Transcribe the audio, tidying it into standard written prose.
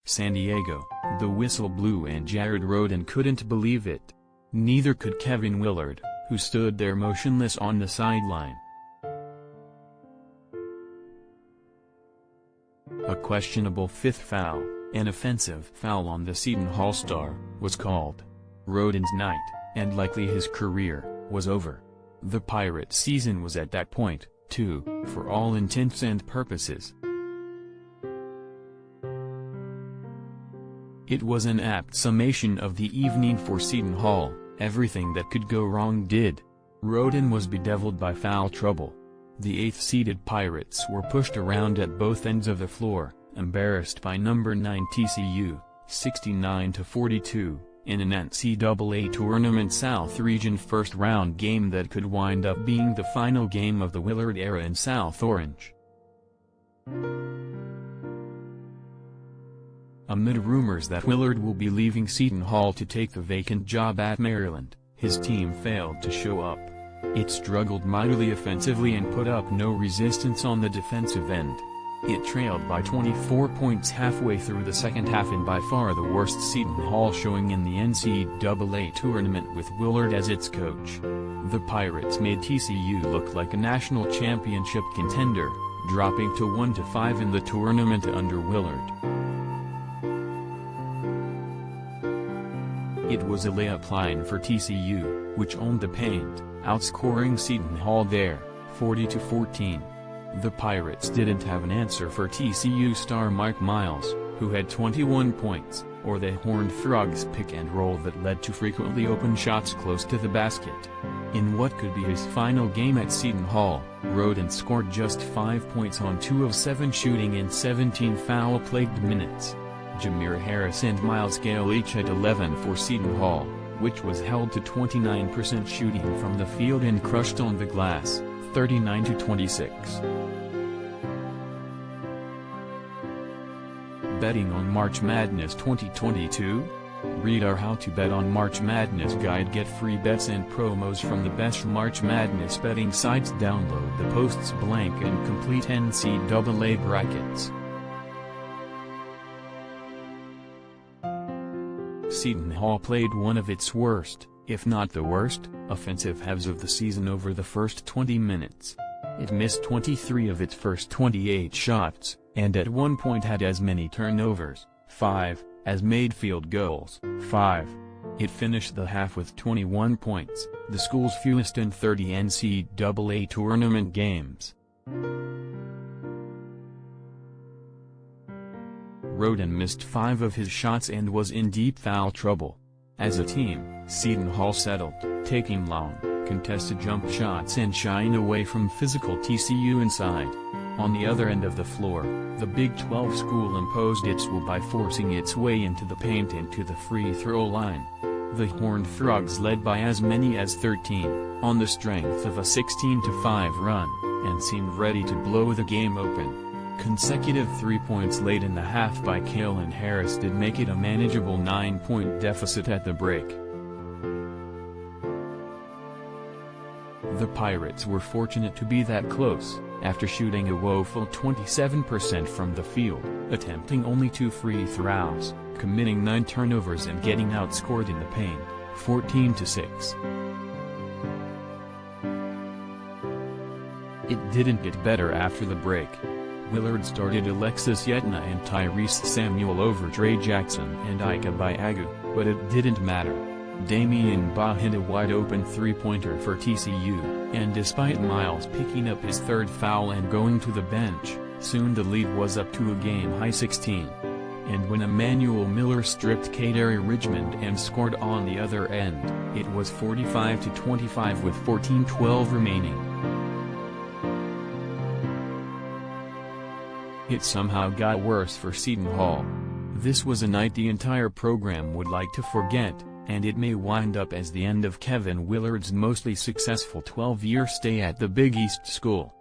San Diego. The whistle blew and Jared Rhoden couldn't believe it. Neither could Kevin Willard, who stood there motionless on the sideline. A questionable fifth foul, an offensive foul on the Seton Hall star, was called. Rhoden's night, and likely his career, was over. The Pirates' season was at that point, too, for all intents and purposes. It was an apt summation of the evening for Seton Hall. Everything that could go wrong did. Rhoden was bedeviled by foul trouble. The 8th-seeded Pirates were pushed around at both ends of the floor, embarrassed by number 9 TCU, 69-42, in an NCAA Tournament South Region first-round game that could wind up being the final game of the Willard era in South Orange. Amid rumors that Willard will be leaving Seton Hall to take the vacant job at Maryland, his team failed to show up. It struggled mightily offensively and put up no resistance on the defensive end. It trailed by 24 points halfway through the second half in by far the worst Seton Hall showing in the NCAA tournament with Willard as its coach. The Pirates made TCU look like a national championship contender, dropping to 1-5 in the tournament under Willard. It was a layup line for TCU, which owned the paint, outscoring Seton Hall there, 40-14. The Pirates didn't have an answer for TCU star Mike Miles, who had 21 points, or the Horned Frogs pick and roll that led to frequently open shots close to the basket. In what could be his final game at Seton Hall, Rhoden scored just 5 points on 2 of 7 shooting in 17 foul-plagued minutes. Jameer Harris and Miles Gale each had 11 for Seton Hall, which was held to 29% shooting from the field and crushed on the glass, 39-26. Betting on March Madness 2022? Read our How to Bet on March Madness guide. Get free bets and promos from the best March Madness betting sites. Download the Post's blank and complete NCAA brackets. Seton Hall played one of its worst, if not the worst, offensive halves of the season over the first 20 minutes. It missed 23 of its first 28 shots, and at one point had as many turnovers, 5, as made field goals, 5. It finished the half with 21 points, the school's fewest in 30 NCAA tournament games. Rhoden missed 5 of his shots and was in deep foul trouble. As a team, Seton Hall settled, taking long, contested jump shots and shying away from physical TCU inside. On the other end of the floor, the Big 12 school imposed its will by forcing its way into the paint and to the free throw line. The Horned Frogs led by as many as 13, on the strength of a 16-5 run, and seemed ready to blow the game open. Consecutive 3 points late in the half by Gale and Harris did make it a manageable 9-point deficit at the break. The Pirates were fortunate to be that close, after shooting a woeful 27% from the field, attempting only 2 free throws, committing 9 turnovers and getting outscored in the paint, 14-6. It didn't get better after the break. Willard started Alexis Yetna and Tyrese Samuel over Trey Jackson and Ika Biagu, but it didn't matter. Damian Baugh hit a wide-open three-pointer for TCU, and despite Miles picking up his 3rd foul and going to the bench, soon the lead was up to a game-high 16. And when Emmanuel Miller stripped Kadary Richmond and scored on the other end, it was 45-25 with 14:12 remaining. It somehow got worse for Seton Hall. This was a night the entire program would like to forget, and it may wind up as the end of Kevin Willard's mostly successful 12-year stay at the Big East School.